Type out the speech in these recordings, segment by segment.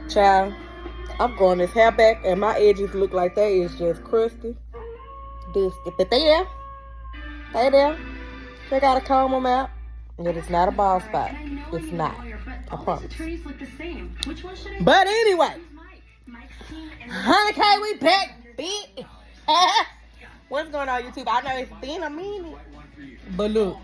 Child, I'm growing this hair back and my edges look like they is just crusty, dusty. But they there. They there. They gotta comb them out. And it's not a bald spot. It's not. I promise. But anyway, 100K, we back, bitch. What's going on, YouTube? I know it's been a minute. But look,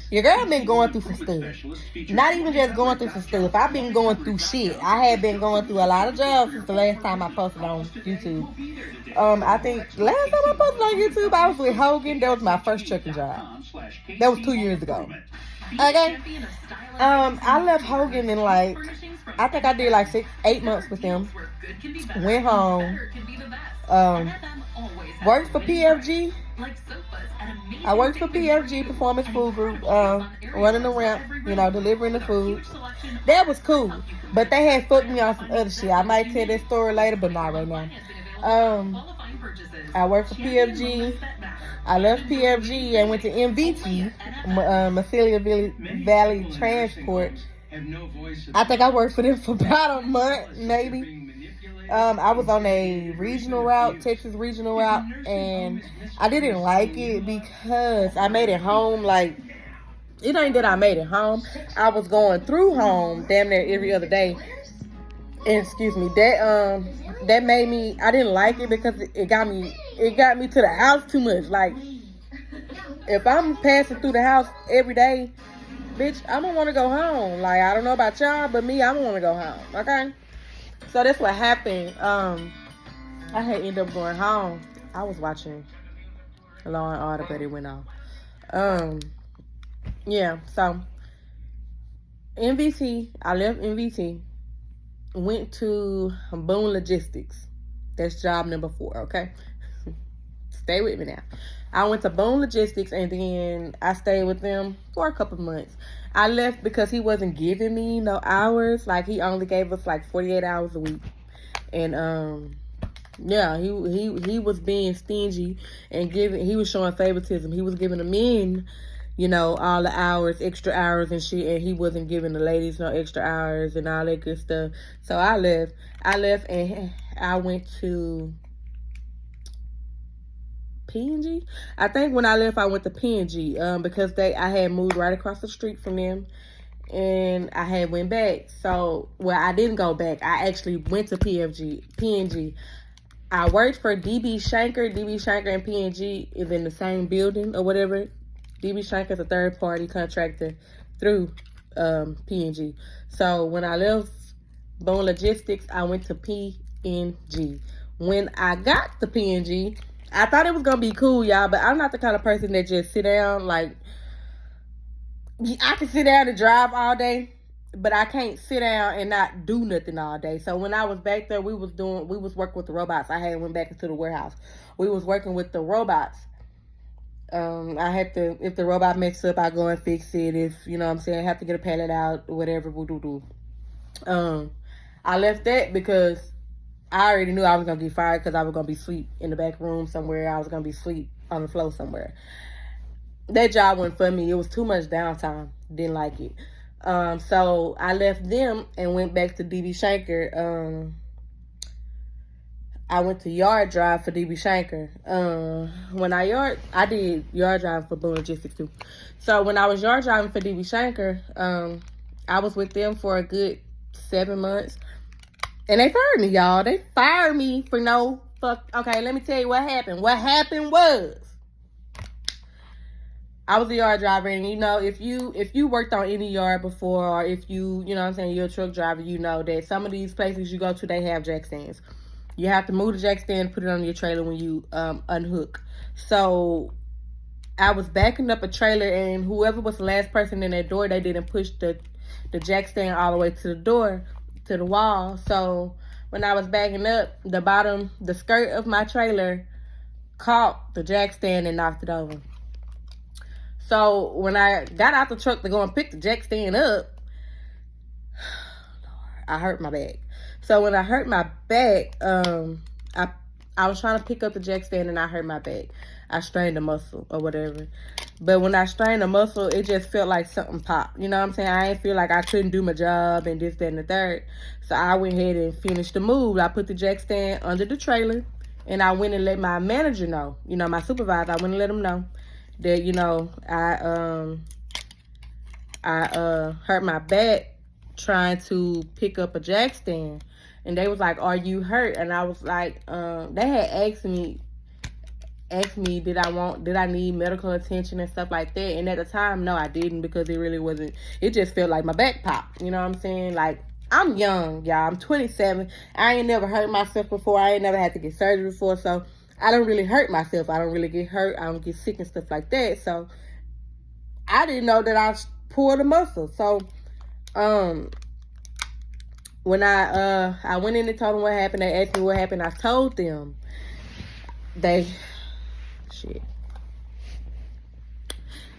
your girl been going through some stuff. Not even just going through some stuff. I've been going through shit. I have been going through a lot of jobs since the last time I posted on YouTube. I think last time I posted on YouTube, I was with Hogan. That was my first trucking job. That was 2 years ago. Okay. I left Hogan in I think I did 8 months with them. Went home. Worked for PFG. I worked for PFG, Performance Food Group, running the ramp, delivering the food. That was cool. But they had fucked me on some other shit. I might tell that story later, but not right now. I worked for PFG. I left PFG and went to MVT, Massilia Valley Transport. I think I worked for them for about a month, maybe. I was on a regional route, Texas regional route, and I didn't like it because I made it home. It ain't that I made it home. I was going through home damn near every other day. And excuse me, that made me, I didn't like it because it got me to the house too much. If I'm passing through the house every day, bitch, I'm gonna want to go home. I don't know about y'all, but me, I'm gonna want to go home. Okay. So that's what happened. I had ended up going home. I was watching Law and Order, but it went off. Yeah, so MVT, I left MVT, went to Boone Logistics. That's job number 4, okay? Stay with me now. I went to Boone Logistics, and then I stayed with them for a couple months. I left because he wasn't giving me no hours. He only gave us 48 hours a week. And yeah, he was being stingy and he was showing favoritism. He was giving the men, all the hours, extra hours and shit, and he wasn't giving the ladies no extra hours and all that good stuff. So I left and I went to P&G. I think when I left, I went to P&G because I had moved right across the street from them, and I had went back. So, I didn't go back. I actually went to P&G. I worked for DB Shanker. DB Shanker and P&G is in the same building or whatever. DB Shanker is a third-party contractor through P&G. So, when I left Boone Logistics, I went to P&G. When I got to P&G, I thought it was going to be cool, y'all, but I'm not the kind of person that just sit down. I can sit down and drive all day, but I can't sit down and not do nothing all day. So when I was back there, we was working with the robots. I had went back into the warehouse. We was working with the robots. If the robot messed up, I go and fix it. If, I have to get a pallet out, whatever, I left that because I already knew I was going to get fired because I was going to be asleep in the back room somewhere. I was going to be asleep on the floor somewhere. That job wasn't for me. It was too much downtime. Didn't like it. So I left them and went back to DB Shanker. I went to yard drive for DB Shanker. I did yard drive for Boone Logistics too. So when I was yard driving for DB Shanker, I was with them for a good 7 months. And they fired me, y'all. They fired me for no fuck. Okay, let me tell you what happened. What happened was, I was a yard driver, and if you worked on any yard before, or if you're a truck driver, you know that some of these places you go to, they have jack stands. You have to move the jack stand, put it on your trailer when you unhook. So I was backing up a trailer, and whoever was the last person in that door, they didn't push the jack stand all the way to the door, to the wall. So when I was backing up, the skirt of my trailer caught the jack stand and knocked it over. So when I got out the truck to go and pick the jack stand up, I hurt my back. So when I hurt my back, I was trying to pick up the jack stand and I hurt my back. I strained a muscle or whatever. But when I strained the muscle, it just felt like something popped. You know what I'm saying? I didn't feel like I couldn't do my job and this, that, and the third. So I went ahead and finished the move. I put the jack stand under the trailer, and I went and let my manager know, you know, my supervisor, I went and let him know that, you know, I hurt my back trying to pick up a jack stand. And they was like, are you hurt? And I was like, they had asked me did I need medical attention and stuff like that. And at the time, no, I didn't, because it really wasn't, it just felt like my back popped. You know what I'm saying? Like, I'm young, y'all. I'm 27. I ain't never hurt myself before. I ain't never had to get surgery before. So I don't really hurt myself. I don't really get hurt. I don't get sick and stuff like that. So I didn't know that I pulled a muscle. So when I went in and told them what happened, they asked me what happened. I told them I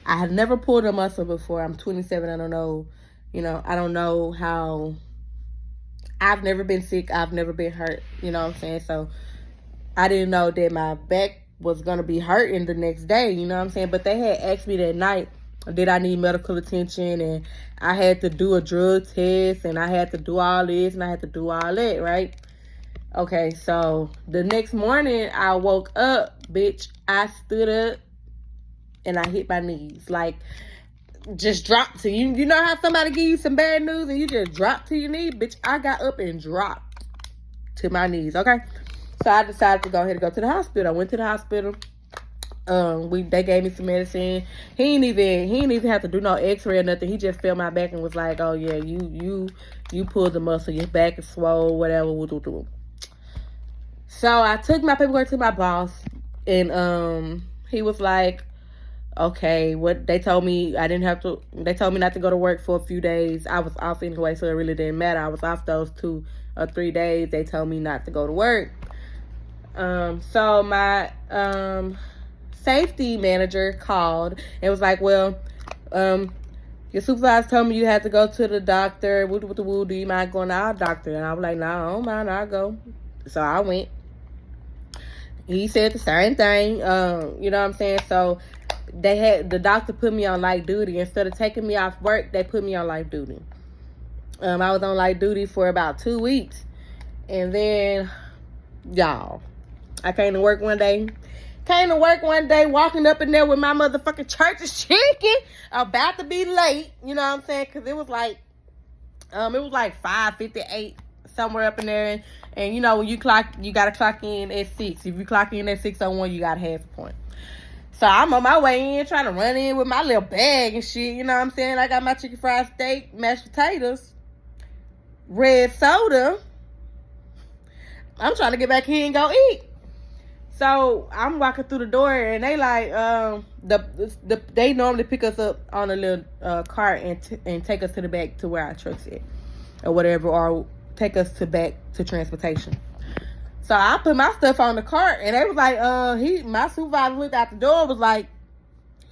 had never pulled a muscle before. I'm 27. I don't know, you know, I don't know how. I've never been sick. I've never been hurt. You know what I'm saying? So I didn't know that my back was going to be hurting the next day. You know what I'm saying? But they had asked me that night, did I need medical attention? And I had to do a drug test, and I had to do all this, and I had to do all that, right? Okay, so the next morning I woke up, bitch. I stood up and I hit my knees. Like, just dropped to you. You know how somebody give you some bad news and you just drop to your knees? Bitch, I got up and dropped to my knees, okay? So I decided to go ahead and go to the hospital. I went to the hospital. They gave me some medicine. He didn't even have to do no x-ray or nothing. He just felt my back and was like, oh yeah, you pulled the muscle, your back is swole, whatever. So I took my paperwork to my boss, and he was like, okay, what they told me they told me not to go to work for a few days. I was off anyway, so it really didn't matter. I was off those 2 or 3 days. They told me not to go to work. So my safety manager called and was like, well, your supervisor told me you had to go to the doctor. Do you mind going to our doctor? And I was like, no, I don't mind. I'll go. So I went. He said the same thing. You know what I'm saying? So the doctor put me on light duty. Instead of taking me off work, they put me on light duty. I was on light duty for about 2 weeks. And then, y'all, I came to work one day, walking up in there with my motherfucking church's chicken, about to be late. You know what I'm saying? Because it was like 5:58, somewhere up in there. And you know, when you got to clock in at 6. If you clock in at 6:01, you got half a point. So I'm on my way in, trying to run in with my little bag and shit. You know what I'm saying? I got my chicken fried steak, mashed potatoes, red soda. I'm trying to get back here and go eat. So I'm walking through the door, and they like, they normally pick us up on a little cart and take us to the back to where our truck's at, or whatever, or take us back to transportation. So I put my stuff on the cart, and they was like, my supervisor looked out the door, was like,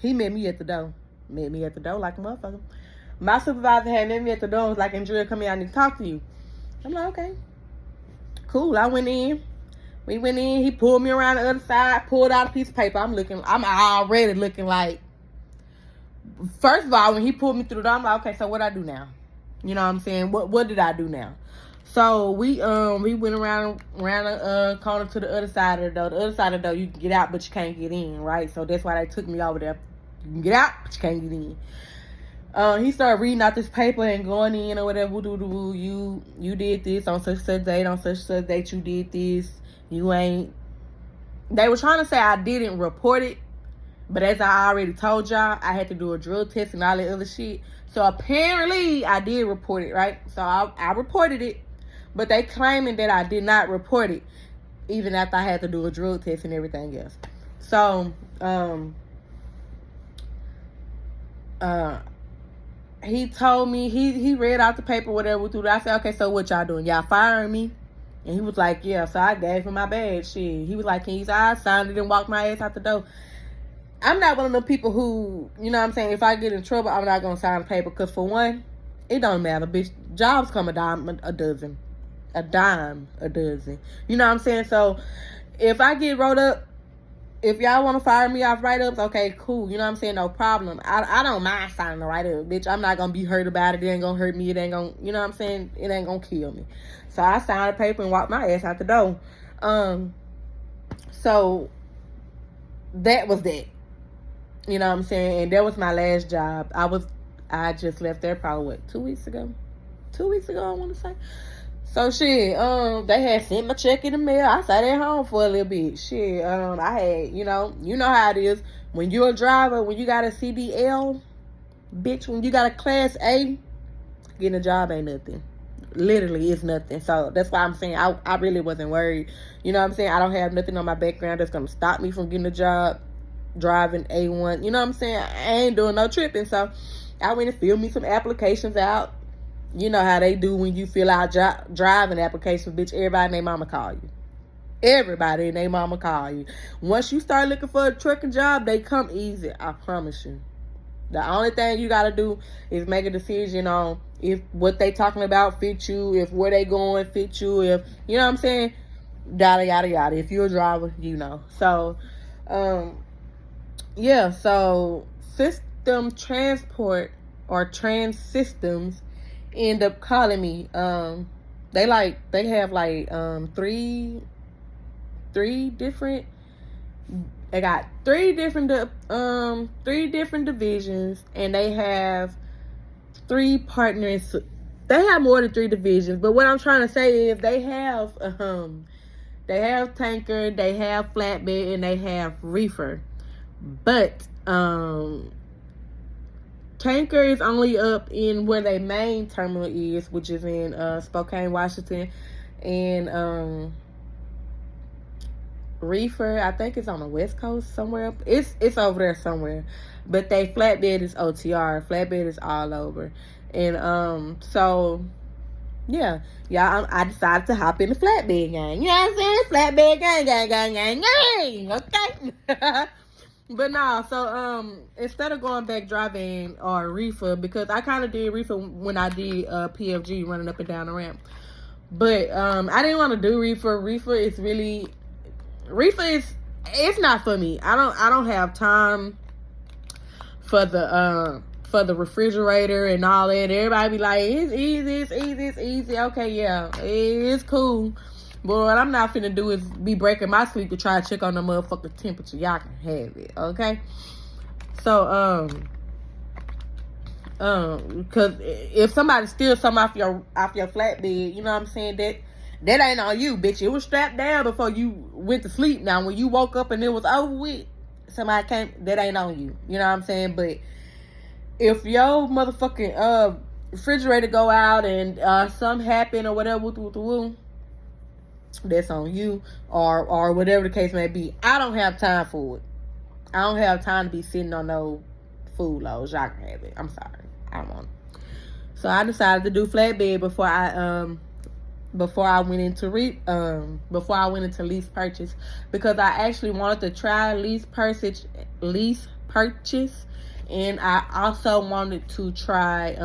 he met me at the door like a motherfucker. My supervisor had met me at the door, was like, Andrea, come here, I need to talk to you. I'm like, okay, cool. I went in. We went in. He pulled me around the other side, pulled out a piece of paper. I'm already looking like, first of all, when he pulled me through the door, I'm like, okay, so what I do now? You know what I'm saying? What did I do now? So we went around the corner to the other side of the door. The other side of the door, you can get out, but you can't get in, right? So that's why they took me over there. You can get out, but you can't get in. He started reading out this paper and going in or whatever. You did this on such date, on such date you did this. You ain't. They were trying to say I didn't report it, but as I already told y'all, I had to do a drug test and all that other shit. So apparently I did report it, right? So I reported it, but they claiming that I did not report it, even after I had to do a drug test and everything else. So he told me, he read out the paper, whatever. I said, okay, so what y'all doing? Y'all firing me? And he was like, yeah. So I gave him my badge. Shit. He was like, can you sign? I signed it and walked my ass out the door. I'm not one of the people who, you know what I'm saying, if I get in trouble, I'm not going to sign the paper. Because for one, it don't matter, bitch. Jobs come a dime a dozen. A dime a dozen. You know what I'm saying? So if I get rolled up if y'all want to fire me off write-ups, okay, cool. You know what I'm saying? No problem. I don't mind signing a write-up, bitch. I'm not going to be hurt about it. It ain't going to hurt me. It ain't going to, you know what I'm saying? It ain't going to kill me. So I signed a paper and walked my ass out the door. So that was that. You know what I'm saying? And that was my last job. I just left there probably, 2 weeks ago? 2 weeks ago, I want to say. So shit, they had sent my check in the mail. I sat at home for a little bit. Shit, I had, you know how it is. When you're a driver, when you got a CDL, bitch, when you got a class A, getting a job ain't nothing. Literally, it's nothing. So that's why I'm saying I really wasn't worried. You know what I'm saying? I don't have nothing on my background that's gonna stop me from getting a job driving A1. You know what I'm saying? I ain't doing no tripping. So I went and filled me some applications out. You know how they do when you fill out driving applications, bitch. Everybody and their mama call you. Everybody and their mama call you. Once you start looking for a trucking job, they come easy. I promise you. The only thing you got to do is make a decision on if what they talking about fit you, if where they going fit you, if, you know what I'm saying? Yada, yada, yada. If you're a driver, you know. So, yeah. So, system transport or trans systems end up calling me. They have three different, they got three different divisions, and they have 3 partners. They have more than 3 divisions, but what I'm trying to say is they have tanker, they have flatbed, and they have reefer. But tanker is only up in where their main terminal is, which is in Spokane, Washington. And reefer, I think it's on the West Coast somewhere. It's over there somewhere. But they flatbed is OTR. Flatbed is all over. And so yeah, I decided to hop in the flatbed gang. You know what I'm saying? Flatbed gang. Okay. But nah, so instead of going back driving or reefer, because I kind of did reefer when I did PFG, running up and down the ramp. But I didn't want to do reefer. Reefer is it's not for me. I don't have time for the refrigerator and all that. Everybody be like, it's easy. Okay, yeah, it's cool. But what I'm not finna do is be breaking my sleep to try to check on the motherfucking temperature. Y'all can have it, okay? So, cause if somebody steals something off your flatbed, you know what I'm saying, that ain't on you, bitch. It was strapped down before you went to sleep. Now, when you woke up and it was over with, somebody came, that ain't on you. You know what I'm saying? But if your motherfucking refrigerator go out and something happen or whatever, that's on you, or whatever the case may be. I don't have time for it. I don't have time to be sitting on no food loads. Y'all can have it. I'm sorry, I don't want it. So I decided to do flatbed before I went into lease purchase, because I actually wanted to try lease purchase, and I also wanted to try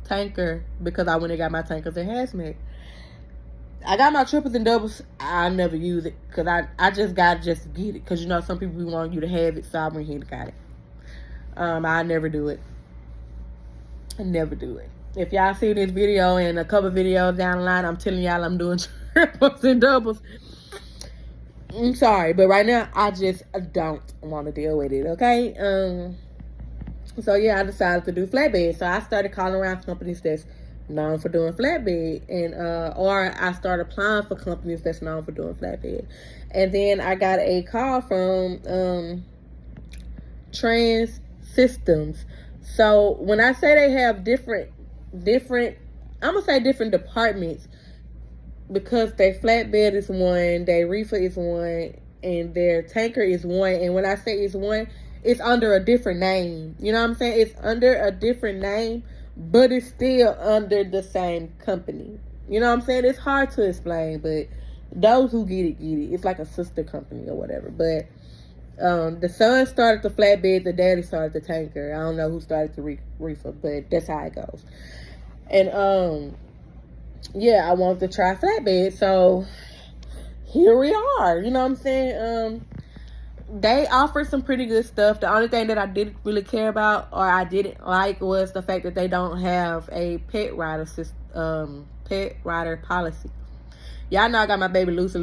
tanker, because I went and got my tankers and hazmat. I got my triples and doubles. I never use it because I just got to get it, because you know some people want you to have it, so I went here and got it. I never do it. If y'all see this video and a couple videos down the line, I'm telling y'all I'm doing triples and doubles. I'm sorry, but right now I just don't want to deal with it. Okay. So yeah, I decided to do flatbed. So I started calling around companies that's known for doing flatbed, and or I started applying for companies that's known for doing flatbed. And then I got a call from Trans Systems. So when I say they have different I'm gonna say different departments, because their flatbed is one, their reefer is one, and their tanker is one. And when I say it's one, it's under a different name. You know what I'm saying? It's under a different name, but it's still under the same company. You know what I'm saying? It's hard to explain, but those who get it, get it. It's like a sister company or whatever. But the son started the flatbed, the daddy started the tanker. I don't know who started the reefer, but that's how it goes. And yeah, I wanted to try flatbed, so here we are. You know what I'm saying? they offered some pretty good stuff. The only thing that I didn't really care about or I didn't like was the fact that they don't have a pet rider policy. Y'all know I got my baby Lucy.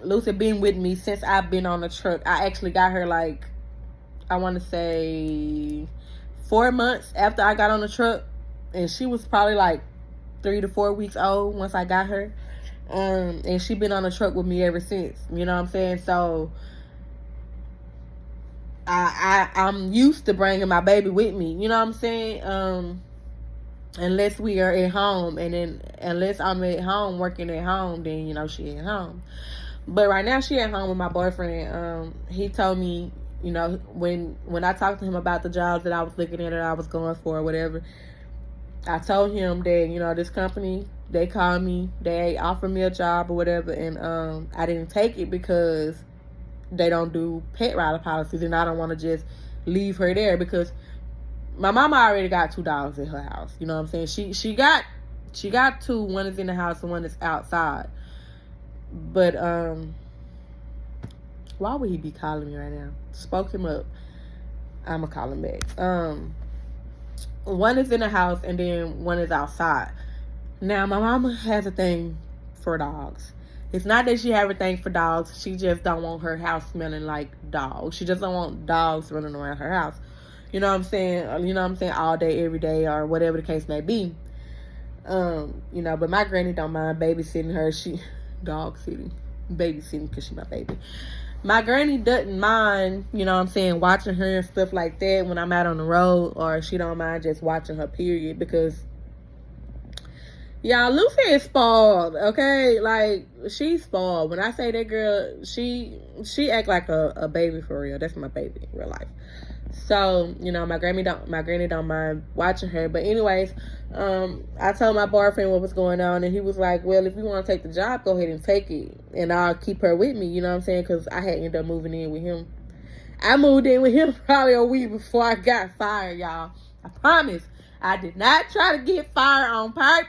Lucy been with me since I've been on the truck. I actually got her like, I want to say 4 months after I got on the truck, and she was probably like 3 to 4 weeks old once I got her. And she been on the truck with me ever since. You know what I'm saying? So I'm used to bringing my baby with me. You know what I'm saying? Unless we are at home, and then unless I'm at home working at home, then you know she at home. But right now she at home with my boyfriend. He told me, you know, when I talked to him about the jobs that I was looking at, that I was going for or whatever, I told him that, you know, this company, they called me, they offered me a job or whatever, and I didn't take it because they don't do pet rider policies, and I don't want to just leave her there because my mama already got 2 dogs in her house. You know what I'm saying? She got 2. One is in the house and one is outside. But why would he be calling me right now? Spoke him up. I'ma call him back. One is in the house and then one is outside. Now my mama has a thing for dogs. It's not that she have a thing for dogs. She just don't want her house smelling like dogs. She just don't want dogs running around her house. You know what I'm saying? You know what I'm saying? All day, every day, or whatever the case may be. You know, but my granny don't mind babysitting her. She dog sitting, babysitting because she my baby. My granny doesn't mind, you know what I'm saying, watching her and stuff like that when I'm out on the road, or she don't mind just watching her, period, because y'all, Lucy is spoiled, okay? Like, she's spoiled. When I say that girl, she act like a baby for real. That's my baby in real life. So, you know, my granny don't mind watching her. But anyways, I told my boyfriend what was going on, and he was like, well, if you want to take the job, go ahead and take it, and I'll keep her with me, you know what I'm saying? Because I had ended up moving in with him. I moved in with him probably a week before I got fired, y'all. I promise. I did not try to get fired on purpose.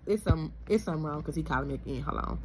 It's something wrong because he calling me again. Hold on.